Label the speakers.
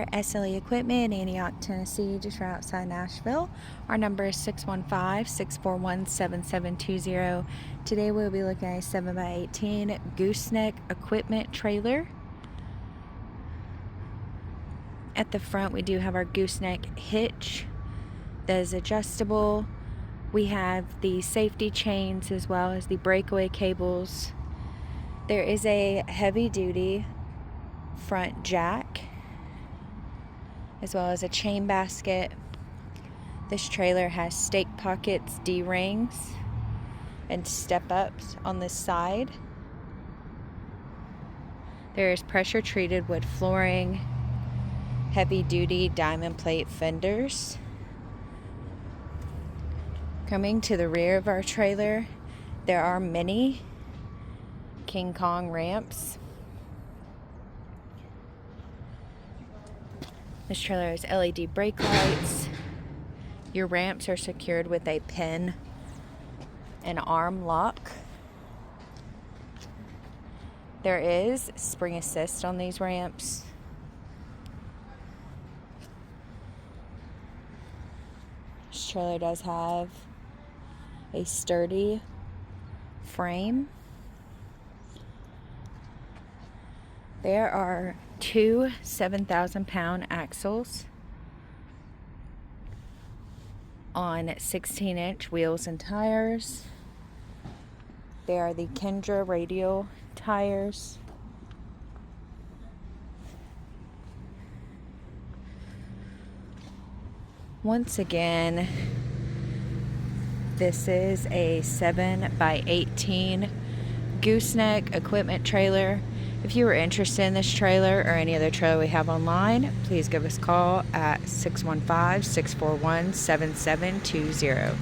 Speaker 1: GVWR SLE Equipment, Antioch, Tennessee, just right outside Nashville. Our number is 615-641-7720. Today we'll be looking at a 7x18 Gooseneck equipment trailer. At the front we do have our Gooseneck hitch that is adjustable. We have the safety chains as well as the breakaway cables. There is a heavy duty front jack as well as a chain basket. This trailer has stake pockets, D-rings, and step-ups on this side. There is pressure treated wood flooring, heavy duty Diamond Plate Fenders. Coming to the rear of our trailer, there are many King Kong ramps. This trailer has LED brake lights. Your ramps are secured with a pin and arm lock. There is spring assist on these ramps. This trailer does have a sturdy frame. There are two 7,000-pound axles on 16-inch wheels and tires. They are the Kenda Radial tires. Once again, this is a 7x18 Gooseneck equipment trailer. If you are interested in this trailer or any other trailer we have online, please give us a call at 615-641-7720.